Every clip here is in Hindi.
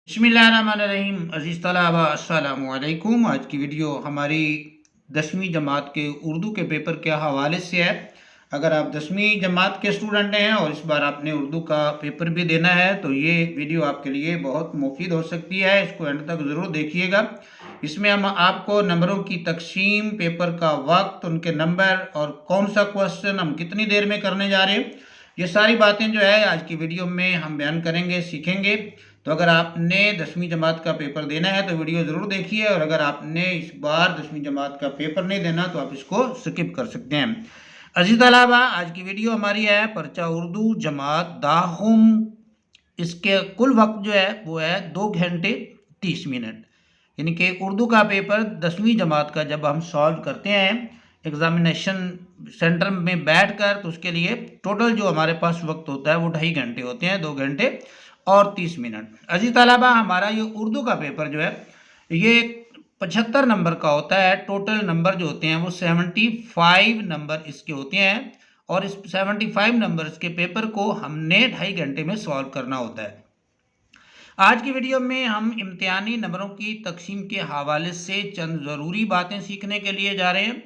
बिस्मिल्लाहिर्रहमानिर्रहीम। अज़ीज़ तलबा अस्सलामु अलैकुम। आज की वीडियो हमारी 10वीं जमात के उर्दू के पेपर के हवाले से है। अगर आप 10वीं जमात के स्टूडेंट हैं और इस बार आपने उर्दू का पेपर भी देना है तो ये वीडियो आपके लिए बहुत मुफीद हो सकती है। इसको एंड तक ज़रूर देखिएगा। इसमें हम आपको नंबरों की तकसीम, पेपर का वक्त, उनके नंबर और कौन सा क्वेश्चन हम कितनी देर में करने जा रहे हैं, ये सारी बातें जो है आज की वीडियो में हम बयान करेंगे, सीखेंगे। तो अगर आपने 10वीं जमात का पेपर देना है तो वीडियो ज़रूर देखिए, और अगर आपने इस बार 10वीं जमात का पेपर नहीं देना तो आप इसको स्किप कर सकते हैं। अजीज तलबा, आज की वीडियो हमारी है पर्चा उर्दू जमात दाहुम। इसके कुल वक्त जो है वो है 2 घंटे 30 मिनट। यानी कि उर्दू का पेपर 10वीं जमात का जब हम सॉल्व करते हैं एग्जामिनेशन सेंटर में बैठकर, तो उसके लिए टोटल जो हमारे पास वक्त होता है वो 2.5 घंटे होते हैं, 2 घंटे और 30 मिनट। अजीज तलबा, हमारा ये उर्दू का पेपर जो है ये 75 नंबर का होता है। टोटल नंबर जो होते हैं वो 75 नंबर इसके होते हैं, और इस 75 नंबर के पेपर को हमने 2.5 घंटे में सॉल्व करना होता है। आज की वीडियो में हम इम्तिहानी नंबरों की तकसीम के हवाले से चंद ज़रूरी बातें सीखने के लिए जा रहे हैं।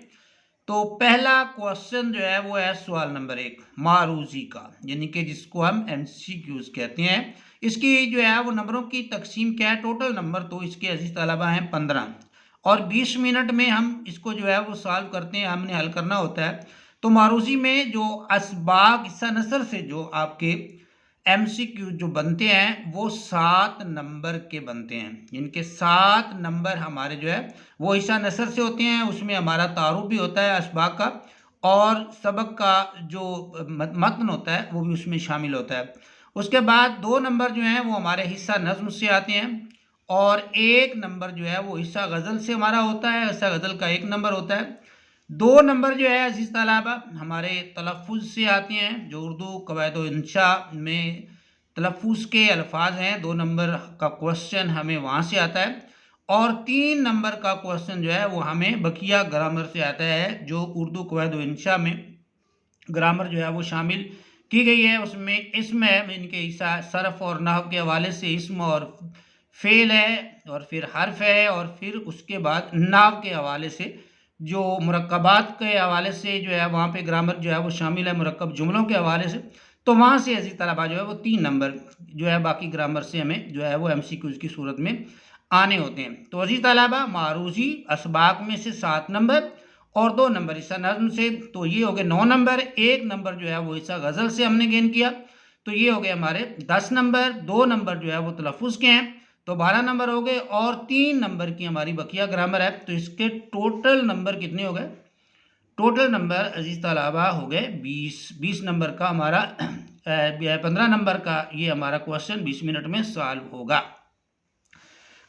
तो पहला क्वेश्चन जो है वो है सवाल नंबर 1 मारूजी का, यानी कि जिसको हम MCQs कहते हैं। इसकी जो है वो नंबरों की तकसीम क्या है, टोटल नंबर तो इसके अजीज तलबा हैं 15, और 20 मिनट में हम इसको जो है वो सॉल्व करते हैं, हमने हल करना होता है। तो मारूजी में जो असबाग हिस्सा नसर से जो आपके MCQ जो बनते हैं वो 7 नंबर के बनते हैं। इनके 7 नंबर हमारे जो है वो हिस्सा नसर से होते हैं। उसमें हमारा तारुफ भी होता है असबाग का, और सबक का जो मतन होता है वो भी उसमें शामिल होता है। उसके बाद 2 नंबर जो हैं वो हमारे हिस्सा नज़्म से आते हैं, और 1 नंबर जो है वो हिस्सा गज़ल से हमारा होता है। हिस्सा गज़ल का 1 नंबर होता है। 2 नंबर जो है अजीज़ तलबा हमारे तलफ़ुज़ से आते हैं, जो उर्दू क़वायद व इंशा में तलफ़ुज़ के अल्फाज हैं। 2 नंबर का क्वेश्चन हमें वहाँ से आता है, और 3 नंबर का क्वेश्चन जो है वो हमें बकिया ग्रामर से आता है, जो उर्दू क़वायद व इंशा में ग्रामर जो है वो शामिल की गई है। उसमें इसम है, इनके हिस्सा सरफ़ और नहव के हवाले से इसम और फ़ेल है, और फिर हर्फ है, और फिर उसके बाद नाव के हवाले से जो मुरक्कबात के हवाले से जो है वहाँ पे ग्रामर जो है वो शामिल है, मुरक्कब जुमलों के हवाले से। तो वहाँ से अजीज़ तलबा जो है वो 3 नंबर जो है बाकी ग्रामर से हमें जो है वो MCQs की सूरत में आने होते हैं। तो अजीज़ तलबा मारूजी असबाग में से 7 नंबर और 2 नंबर हिस्सा नज़्म से, तो ये हो गए 9 नंबर। 1 नंबर जो है वो हिस्सा गज़ल से हमने गेन किया, तो ये हो गए हमारे 10 नंबर। 2 नंबर जो है वो तलफ़ुज़ के हैं, तो 12 नंबर हो गए, और 3 नंबर की हमारी बकिया ग्रामर है। तो इसके टोटल नंबर कितने हो गए? टोटल नंबर अजीज़ तलबा हो गए 20 नंबर का हमारा 15 नंबर का ये हमारा क्वेश्चन 20 मिनट में सॉल्व होगा।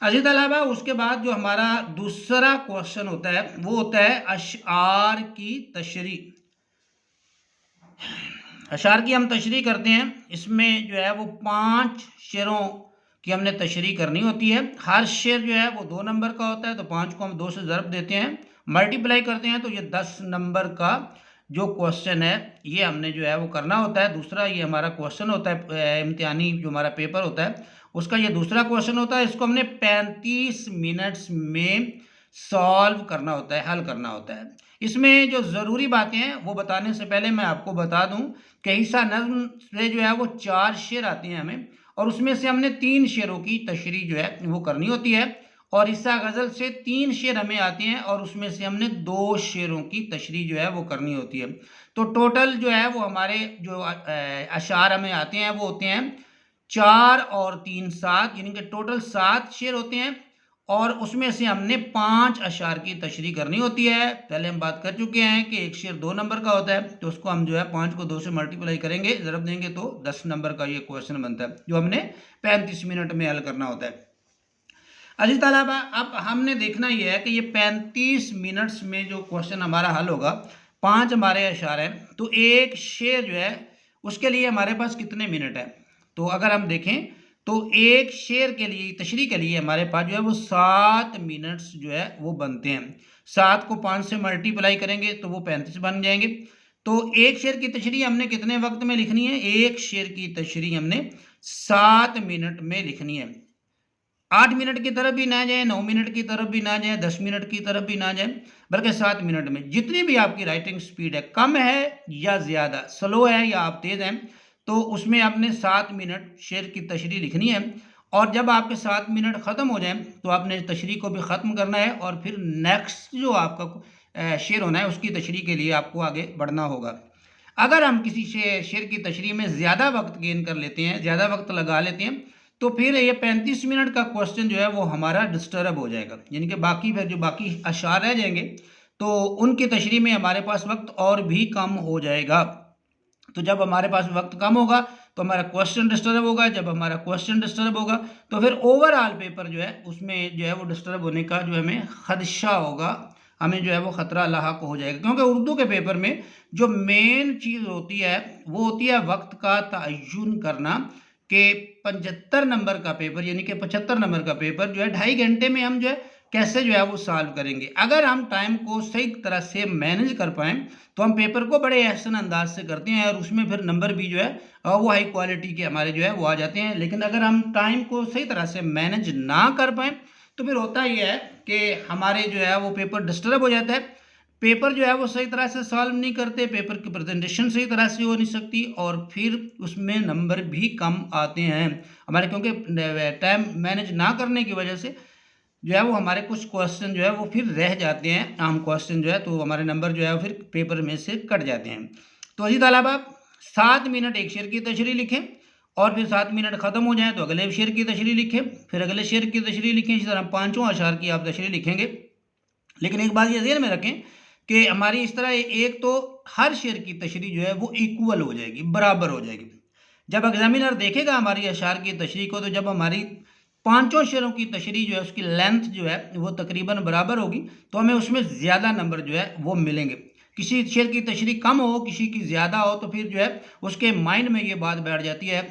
अजीज़ तलबा, उसके बाद जो हमारा दूसरा क्वेश्चन होता है वो होता है अशआर की तशरीह। अशआर की हम तशरीह करते हैं। इसमें जो है वो 5 शेरों की हमने तशरीह करनी होती है। हर शेर जो है वो 2 नंबर का होता है, तो 5 को हम 2 से ज़रब देते हैं, मल्टीप्लाई करते हैं, तो ये 10 नंबर का जो क्वेश्चन है ये हमने जो है वो करना होता है। दूसरा ये हमारा क्वेश्चन होता है, इम्तिहानी जो हमारा पेपर होता है उसका ये दूसरा क्वेश्चन होता है। इसको हमने 35 मिनट्स में सॉल्व करना होता है, हल करना होता है। इसमें जो ज़रूरी बातें हैं वो बताने से पहले मैं आपको बता दूं कि हिस्सा नज़्म से जो है वो 4 शेर आते हैं हमें, और उसमें से हमने 3 शेरों की तशरीह जो है वो करनी होती है, और हिस्सा गज़ल से 3 शेर हमें आते हैं, और उसमें से हमने 2 शेरों की तशरीह जो है वो करनी होती है। तो टोटल जो है वो हमारे जो अशार हमें आते हैं वो होते हैं 4 और 3 7, यानी कि टोटल 7 शेर होते हैं, और उसमें से हमने 5 अशार की तशरीह करनी होती है। पहले हम बात कर चुके हैं कि एक शेर 2 नंबर का होता है, तो उसको हम जो है 5 को 2 से मल्टीप्लाई करेंगे, ज़रब देंगे, तो 10 नंबर का ये क्वेश्चन बनता है, जो हमने 35 मिनट में हल करना होता है। अजीज़ तलबा, अब हमने देखना यह है कि ये 35 मिनट्स में जो क्वेश्चन हमारा हल होगा, 5 हमारे अशार हैं, तो एक शेर जो है उसके लिए हमारे पास कितने मिनट है। तो अगर हम देखें तो एक शेर के लिए तशरीह के लिए हमारे पास जो है वो 7 मिनट्स जो है वो बनते हैं। 7 को 5 से मल्टीप्लाई करेंगे तो वो 35 बन जाएंगे। तो एक शेर की तशरीह हमने कितने वक्त में लिखनी है? एक शेर की तशरीह हमने 7 मिनट में लिखनी है। 8 मिनट की तरफ भी ना जाए, 9 मिनट की तरफ भी ना जाए, 10 मिनट की तरफ भी ना जाए, बल्कि 7 मिनट में जितनी भी आपकी राइटिंग स्पीड है, कम है या ज़्यादा, स्लो है या आप तेज़ हैं, तो उसमें आपने 7 मिनट शेर की तशरीह लिखनी है। और जब आपके 7 मिनट ख़त्म हो जाए तो आपने तशरीह को भी ख़त्म करना है और फिर नेक्स्ट जो आपका शेर होना है उसकी तशरीह के लिए आपको आगे बढ़ना होगा। अगर हम किसी शेर की तशरीह में ज़्यादा वक्त गेन कर लेते हैं, ज़्यादा वक्त लगा लेते हैं, तो फिर ये 35 मिनट का क्वेश्चन जो है वो हमारा डिस्टर्ब हो जाएगा, यानी कि बाकी फिर जो बाकी अशार रह जाएंगे तो उनकी तशरीह में हमारे पास वक्त और भी कम हो जाएगा। तो जब हमारे पास वक्त कम होगा तो हमारा क्वेश्चन डिस्टर्ब होगा, जब हमारा क्वेश्चन डिस्टर्ब होगा तो फिर ओवरऑल पेपर जो है उसमें जो है वो डिस्टर्ब होने का जो हमें खदशा होगा, हमें जो है वो ख़तरा लाहक हो जाएगा। क्योंकि उर्दू के पेपर में जो मेन चीज़ होती है वो होती है वक्त का तयन करना, कि 75 नंबर का पेपर यानी कि 75 नंबर का पेपर जो है 2.5 घंटे में हम जो है कैसे जो है वो सॉल्व करेंगे। अगर हम टाइम को सही तरह से मैनेज कर पाएँ तो हम पेपर को बड़े एहसन अंदाज से करते हैं और उसमें फिर नंबर भी जो है वो हाई क्वालिटी के हमारे जो है वो आ जाते हैं। लेकिन अगर हम टाइम को सही तरह से मैनेज ना कर पाएँ तो फिर होता ये है कि हमारे जो है वो पेपर डिस्टर्ब हो जाता है, पेपर जो है वो सही तरह से सॉल्व नहीं करते, पेपर की प्रेजेंटेशन सही तरह से हो नहीं सकती और फिर उसमें नंबर भी कम आते हैं हमारे, क्योंकि टाइम मैनेज ना करने की वजह से जो है वो हमारे कुछ क्वेश्चन जो है वो फिर रह जाते हैं, आम क्वेश्चन जो है, तो हमारे नंबर जो है फिर पेपर में से कट जाते हैं। तो इसी अलावा 7 मिनट एक शेर की तशरीह लिखें और फिर 7 मिनट ख़त्म हो जाए तो अगले शेर की तशरीह लिखें, फिर अगले शेर की तशरीह लिखें, इसी तरह 5 अशार की आप तशरीह लिखेंगे। लेकिन एक बात ये ज़हन में रखें कि हमारी इस तरह एक तो हर शेर की तशरीह जो है वो इक्वल हो जाएगी, बराबर हो जाएगी। जब एग्जामिनर देखेगा हमारी अशार की तशरीह को तो जब हमारी 5 शेरों की तशरीह जो है उसकी लेंथ जो है वो तकरीबन बराबर होगी तो हमें उसमें ज़्यादा नंबर जो है वो मिलेंगे। किसी शेर की तशरीह कम हो, किसी की ज़्यादा हो, तो फिर जो है उसके माइंड में ये बात बैठ जाती है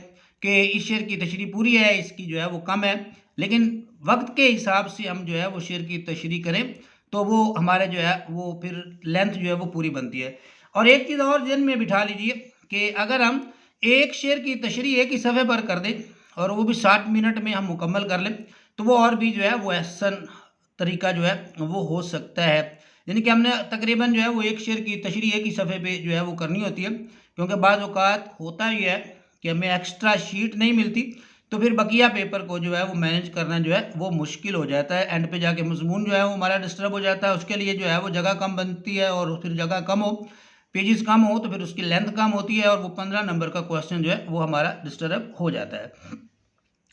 कि इस शेर की तशरीह पूरी है, इसकी जो है वो कम है। लेकिन वक्त के हिसाब से हम जो है वो शेर की तशरीह करें तो वो हमारे जो है वो फिर लेंथ जो है वो पूरी बनती है। और एक चीज़ और जहन में बिठा लीजिए कि अगर हम एक शेर की तशरीह एक ही सफ़े पर कर दें और वो भी 60 मिनट में हम मुकम्मल कर लें तो वो और भी जो है वो एहसन तरीका जो है वो हो सकता है। यानी कि हमने तकरीबन जो है वो एक शेर की तशरीह एक ही सफ़े पे जो है वो करनी होती है, क्योंकि बाज़ औक़ात होता ही है कि हमें एक्स्ट्रा शीट नहीं मिलती तो फिर बकिया पेपर को जो है वो मैनेज करना जो है वो मुश्किल हो जाता है। एंड पे जाके मजमून जो है वो हमारा डिस्टर्ब हो जाता है, उसके लिए जो है वो जगह कम बनती है और फिर जगह कम हो, पेजेस कम हो तो फिर उसकी लेंथ कम होती है और वो 15 नंबर का क्वेश्चन जो है वो हमारा डिस्टर्ब हो जाता है।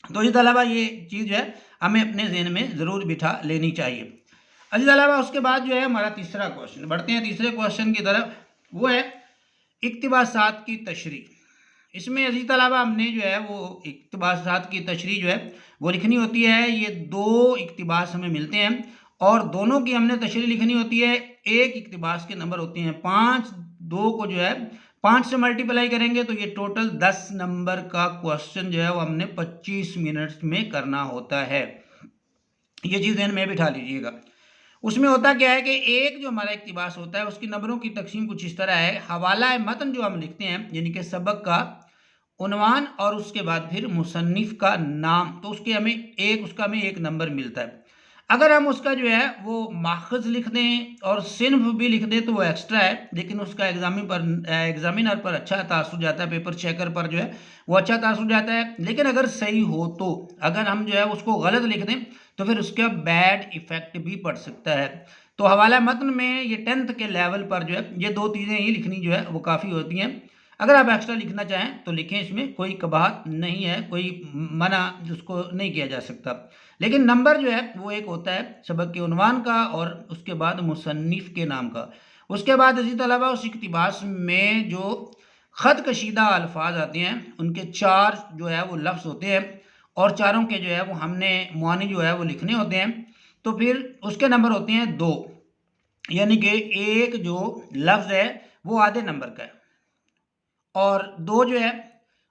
तो इसके अलावा ये चीज़ जो है हमें अपने जहन में ज़रूर बिठा लेनी चाहिए। इसके अलावा उसके बाद जो है हमारा तीसरा क्वेश्चन, बढ़ते हैं तीसरे क्वेश्चन की तरफ, वो है इक्तिबासात की तशरीह। इसमें इसी अलावा हमने जो है वो इक्तिबासात की तशरीह जो है वो लिखनी होती है। ये 2 इक्तिबास हमें मिलते हैं और दोनों की हमने तशरीह लिखनी होती है। एक इक्तिबास के नंबर होते हैं 5, 2 को जो है 5 से मल्टीप्लाई करेंगे तो ये टोटल 10 नंबर का क्वेश्चन जो है वो हमने 25 मिनट्स में करना होता है। ये चीज़ ध्यान में बिठा लीजिएगा। उसमें होता क्या है कि एक जो हमारा इक्तिबास होता है उसकी नंबरों की तकसीम कुछ इस तरह है। हवाला मतन जो हम लिखते हैं यानी कि सबक का उन्वान और उसके बाद फिर मुसन्निफ का नाम, तो उसका हमें एक नंबर मिलता है। अगर हम उसका जो है वो माखज़ लिख दें और सिन्फ भी लिख दें तो वो एक्स्ट्रा है, लेकिन उसका एग्जामिनर पर अच्छा तासुर जाता है, पेपर चेकर पर जो है वो अच्छा तासुर जाता है। लेकिन अगर सही हो तो अगर हम जो है उसको गलत लिख दें तो फिर उसका बैड इफ़ेक्ट भी पड़ सकता है। तो हवाला मतन में ये 10th के लेवल पर जो है ये 2 चीज़ें ही लिखनी जो है वो काफ़ी होती हैं। अगर आप एक्स्ट्रा लिखना चाहें तो लिखें, इसमें कोई कबाहत नहीं है, कोई मना उसको नहीं किया जा सकता। लेकिन नंबर जो है वो एक होता है सबक के उन्वान का और उसके बाद मुसन्निफ के नाम का। उसके बाद इसी अलावा उस इक्तिबास में जो ख़त कशीदा अल्फाज आते हैं उनके 4 जो है वो लफ्ज़ होते हैं और चारों के जो है वो हमने मुआनी जो है वो लिखने होते हैं। तो फिर उसके नंबर होते हैं 2, यानी कि एक जो लफ्ज़ है वो आधे नंबर का है और 2 जो है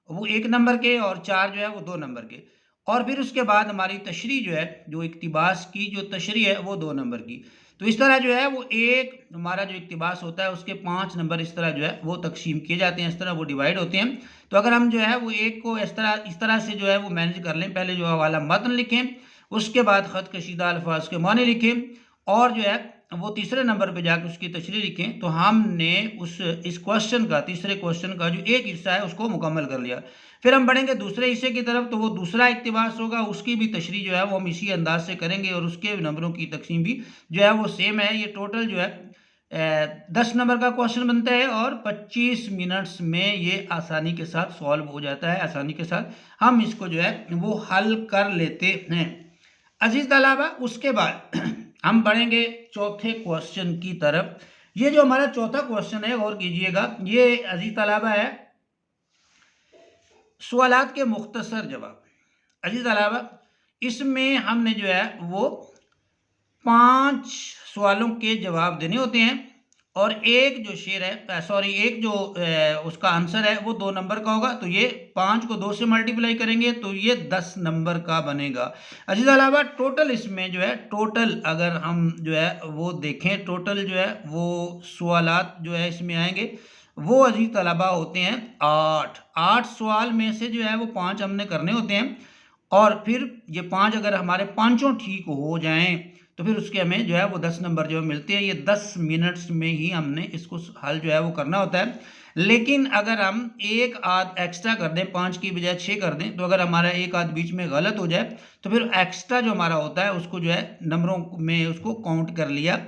वो 1 नंबर के और 4 जो है वो 2 नंबर के। और फिर उसके बाद हमारी तशरीह जो है जो इक्तिबास की जो तशरीह है वो 2 नंबर की। तो इस तरह जो है वो एक हमारा जो इक्तिबास होता है उसके 5 नंबर इस तरह जो है वो तकसीम किए जाते हैं, इस तरह वो डिवाइड होते हैं। तो अगर हम जो है वो एक को इस तरह से जो है वो मैनेज कर लें, पहले जो हवाला मतन लिखें, उसके बाद ख़त कशीदा अल्फाज के माने लिखें और जो है वो तीसरे नंबर पे जाकर उसकी तशरीह लिखें। तो हमने इस क्वेश्चन का, तीसरे क्वेश्चन का जो एक हिस्सा है उसको मुकम्मल कर लिया। फिर हम बढ़ेंगे दूसरे हिस्से की तरफ, तो वो दूसरा इक्तिबास होगा, उसकी भी तशरीह जो है वो हम इसी अंदाज से करेंगे और उसके नंबरों की तकसीम भी जो है वो सेम है। ये टोटल जो है 10 नंबर का क्वेश्चन बनता है और 25 मिनट्स में ये आसानी के साथ सॉल्व हो जाता है। आसानी के साथ हम इसको जो है वो हल कर लेते हैं। अजीज तलबा, उसके बाद हम बढ़ेंगे चौथे क्वेश्चन की तरफ। ये जो हमारा चौथा क्वेश्चन है, गौर कीजिएगा, ये अजीज तलबा है सवालात के मुख्तसर जवाब। अजीज तलबा, इसमें हमने जो है वो 5 सवालों के जवाब देने होते हैं और एक जो शेर है, सॉरी, एक जो उसका आंसर है वो 2 नंबर का होगा। तो ये 5 को 2 से मल्टीप्लाई करेंगे तो ये 10 नंबर का बनेगा। अजीज अलावा टोटल इसमें जो है, टोटल अगर हम जो है वो देखें, टोटल जो है वो सवालात जो है इसमें आएंगे वो अजीज तलबा होते हैं 8 सवाल में से जो है वो 5 हमने करने होते हैं और फिर ये 5 अगर हमारे पांचों ठीक हो जाएं तो फिर उसके हमें जो है वो 10 नंबर जो मिलते हैं। ये 10 मिनट्स में ही हमने इसको हल जो है वो करना होता है। लेकिन अगर हम एक आध एक्स्ट्रा कर दें, 5 की बजाय 6 कर दें, तो अगर हमारा एक आध बीच में गलत हो जाए तो फिर एक्स्ट्रा जो हमारा होता है उसको जो है नंबरों में उसको काउंट कर लिया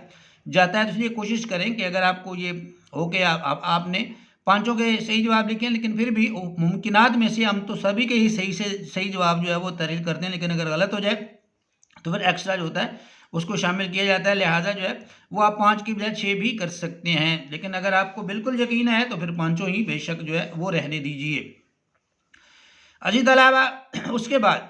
जाता है। तो इसलिए कोशिश करें कि अगर आपको ये हो कि आपने पांचों के सही जवाब लिखे हैं, लेकिन फिर भी मुमकिनात में से हम तो सभी के ही सही जवाब जो है वो तहरीर करते हैं, लेकिन अगर गलत हो जाए तो फिर एक्स्ट्रा जो होता है उसको शामिल किया जाता है। लिहाजा जो है वो आप 5 की बजाय 6 भी कर सकते हैं, लेकिन अगर आपको बिल्कुल यकीन है तो फिर पांचों ही बेशक जो है वो रहने दीजिए। अजीज अलावा उसके बाद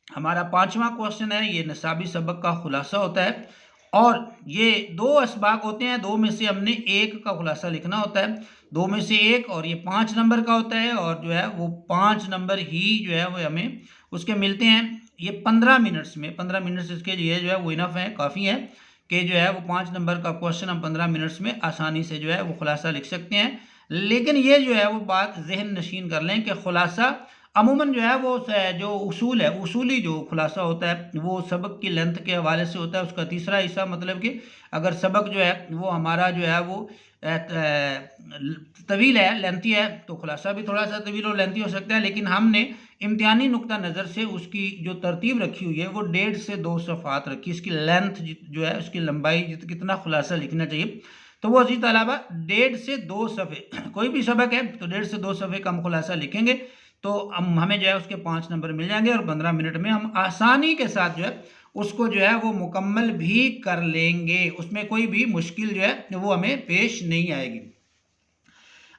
हमारा 5वां क्वेश्चन है, ये निसाबी सबक का खुलासा होता है और ये 2 असबाक होते हैं, 2 में से हमने 1 का खुलासा लिखना होता है, 2 में से 1, और ये 5 नंबर का होता है और जो है वो 5 नंबर ही जो है वो हमें उसके मिलते हैं। ये 15 मिनट्स में, 15 मिनट्स इसके लिए जो है वो इनफ है, काफ़ी है कि जो है वो 5 नंबर का क्वेश्चन हम 15 मिनट्स में आसानी से जो है वो खुलासा लिख सकते हैं। लेकिन ये जो है वो बात जहन नशीन कर लें कि खुलासा अमूमन जो है वो जो उसूल है, उसूली जो खुलासा होता है वो सबक की लेंथ के हवाले से होता है। उसका तीसरा हिस्सा, मतलब कि अगर सबक जो है वो हमारा जो है वो तवील है, लेंथी है, तो खुलासा भी थोड़ा सा तवील और लेंथी हो सकता है। लेकिन हमने इम्तिहानी नुक्ता नज़र से उसकी जो तरतीब रखी हुई है वो 1.5 से 2 सफ़ात रखी, इसकी लेंथ जो है, उसकी लंबाई कितना खुलासा लिखना चाहिए, तो वो अजीज तलबा 1.5 से 2 सफ़े, कोई भी सबक है तो 1.5 से 2 सफ़े का हम खुलासा लिखेंगे तो हमें जो है उसके 5 नंबर मिल जाएंगे और 15 मिनट में हम आसानी के साथ जो है उसको जो है वो मुकम्मल भी कर लेंगे। उसमें कोई भी मुश्किल जो है वो हमें पेश नहीं आएगी।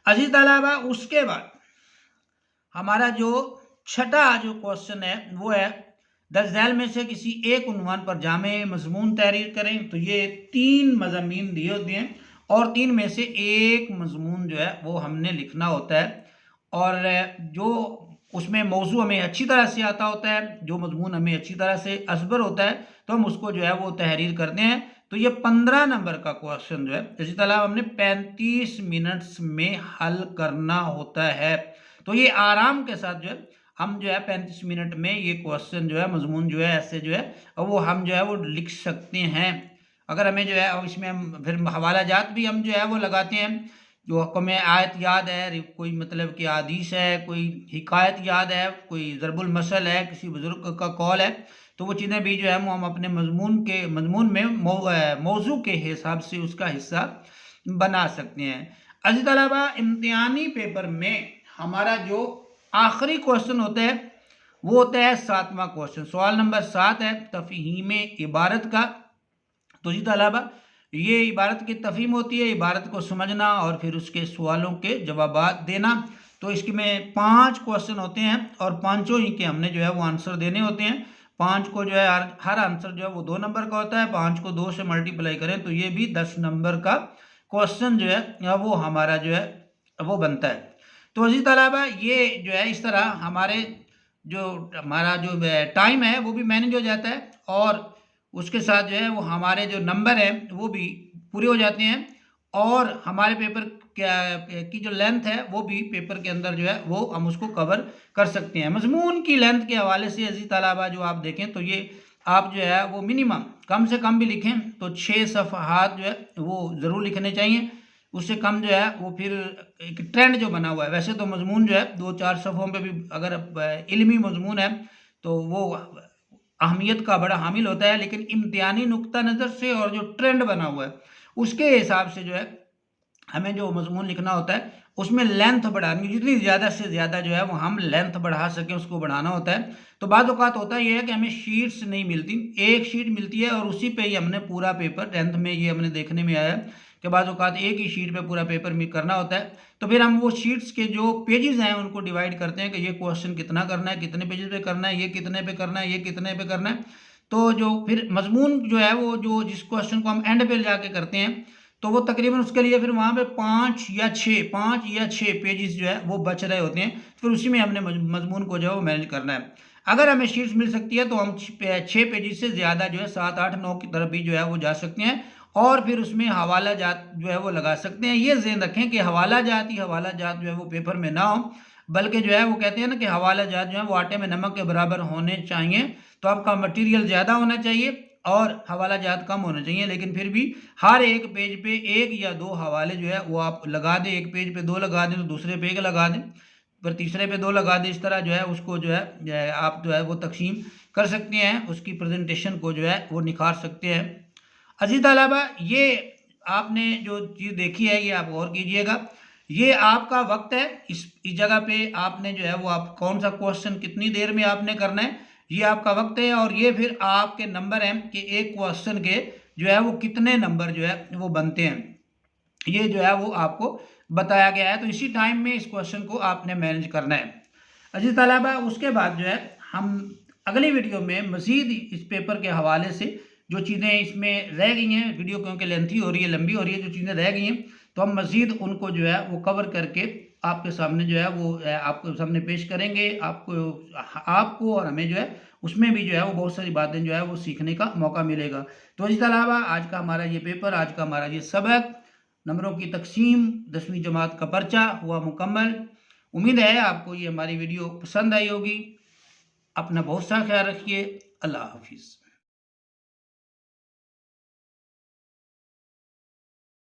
अजीज तलबा, उसके बाद हमारा जो छठा जो क्वेश्चन है वो है 10 झैल में से किसी एक उन्वान पर जामे मजमून तहरीर करें। तो ये 3 मज़ामीन दिए होते हैं और 3 में से एक मजमून जो है वो हमने लिखना होता है और जो उसमें मौजू हमें अच्छी तरह से आता होता है, जो मजमून हमें अच्छी तरह से असबर होता है, तो हम उसको जो है वो तहरीर करते हैं। तो ये 15 नंबर का क्वेश्चन जो है इसी तरह हमने 35 मिनट्स में हल करना होता है। तो ये आराम के साथ जो है हम जो है 35 मिनट में ये क्वेश्चन जो है, मजमून जो है ऐसे जो है वो हम जो है वो लिख सकते हैं। अगर हमें जो है अब इसमें हम फिर हवाला जात भी हम जो है वो लगाते हैं, जो हमें आयत याद है, कोई मतलब कि हदीस है, कोई हिकायत याद है, कोई ज़रबुल मसल है, किसी बुजुर्ग का कौल है, तो वो चीज़ें भी जो है वो हम अपने मजमून में मौजू के हिसाब से उसका हिस्सा बना सकते हैं। अजीज तलबा, इम्तिहानी पेपर में हमारा जो आखिरी क्वेश्चन होता है वो होता है 7वां क्वेश्चन। सवाल नंबर 7 है तफ़हीम इबारत का। तो जी तलबा, ये इबारत की तफ़हीम होती है, इबारत को समझना और फिर उसके सवालों के जवाब देना। तो इसके में 5 क्वेश्चन होते हैं और पांचों ही के हमने जो है वो आंसर देने होते हैं। 5 को जो है हर आंसर जो है वो 2 नंबर का होता है, 5 को 2 से मल्टीप्लाई करें तो ये भी 10 नंबर का क्वेश्चन जो है वो हमारा जो है वो बनता है। तो अजीज तलबा, ये जो है इस तरह हमारा जो टाइम है वो भी मैनेज हो जाता है और उसके साथ जो है वो हमारे जो नंबर हैं वो भी पूरे हो जाते हैं और हमारे पेपर की जो लेंथ है वो भी पेपर के अंदर जो है वो हम उसको कवर कर सकते हैं। मजमून की लेंथ के हवाले से अजीज तलबा जो आप देखें तो ये आप जो है वो मिनिमम कम से कम भी लिखें तो 6 सफ़हात जो है वो ज़रूर लिखने चाहिए। उससे कम जो है वो फिर एक ट्रेंड जो बना हुआ है, वैसे तो मजमून जो है 2-4 सफ़ों पे भी अगर इल्मी मजमून है तो वो अहमियत का बड़ा हामिल होता है, लेकिन इम्तिहानी नुक्ता नज़र से और जो ट्रेंड बना हुआ है उसके हिसाब से जो है हमें जो मजमून लिखना होता है उसमें लेंथ बढ़ानी, जितनी ज़्यादा से ज़्यादा जो है वो हम लेंथ बढ़ा सकें उसको बढ़ाना होता है। तो बाद औक़ात होता ये है कि हमें शीट्स नहीं मिलती, एक शीट मिलती है और उसी पे ही हमने पूरा पेपर 10th में ये हमने देखने में आया है कि बाद औक़ात एक ही शीट पे पूरा पेपर करना होता है। तो फिर हम वो शीट्स के जो पेजेस हैं उनको डिवाइड करते हैं कि ये क्वेश्चन कितना करना है, कितने पेजेस पे करना है, ये कितने पे करना है, ये कितने पे करना है। तो जो फिर मजमून जो है वो जो जिस क्वेश्चन को हम एंड पे जाके करते हैं तो वो तकरीबन उसके लिए फिर वहाँ पे 5 या 6 पेजेस जो है वो बच रहे होते हैं। फिर उसी में हमने मजमून को जो है वो मैनेज करना है। अगर हमें शीट्स मिल सकती है तो हम 6 पेजेस से ज़्यादा जो है 7, 8, 9 की तरफ भी जो है वो जा सकते हैं और फिर उसमें हवाला जात जो है वो लगा सकते हैं। ये ज़हन रखें कि हवाला जात जो है वो पेपर में ना हो, बल्कि जो है वो कहते हैं ना कि हवाला जात जो है वो आटे में नमक के बराबर होने चाहिए। तो आपका मटेरियल ज़्यादा होना चाहिए और हवाला जात कम होना चाहिए, लेकिन फिर भी हर एक पेज पे 1 या 2 हवाले जो है वो आप लगा दें। एक पेज पे 2 लगा दें तो दूसरे पे 1 लगा दें, फिर तीसरे पे 2 लगा दें। इस तरह जो है उसको जो है आप जो है वो तक़सीम कर सकते हैं, उसकी प्रेजेंटेशन को जो है वो निखार सकते हैं। अज़ीज़ तलबा, ये आपने जो चीज़ देखी है ये आप गौर कीजिएगा। ये आपका वक्त है, इस जगह पे आपने जो है वो आप कौन सा क्वेश्चन कितनी देर में आपने करना है, ये आपका वक्त है। और ये फिर आपके नंबर हैं कि एक क्वेश्चन के जो है वो कितने नंबर जो है वो बनते हैं, ये जो है वो आपको बताया गया है। तो इसी टाइम में इस क्वेश्चन को आपने मैनेज करना है। अजीज तलबा, उसके बाद जो है हम अगली वीडियो में मज़ीद इस पेपर के हवाले से जो चीज़ें इसमें रह गई हैं, वीडियो क्योंकि लेंथी हो रही है, लंबी हो रही है, जो चीज़ें रह गई हैं तो हम मज़ीद उनको जो है वो कवर करके आपके सामने जो है वो आपके सामने पेश करेंगे। आपको और हमें जो है उसमें भी जो है वो बहुत सारी बातें जो है वो सीखने का मौका मिलेगा। तो इस अलावा आज का हमारा ये पेपर, आज का हमारा ये सबक, नंबरों की तकसीम, 10वीं जमात का पर्चा हुआ मुकम्मल। उम्मीद है आपको ये हमारी वीडियो पसंद आई होगी। अपना बहुत सा ख्याल रखिए। अल्लाह हाफिज़।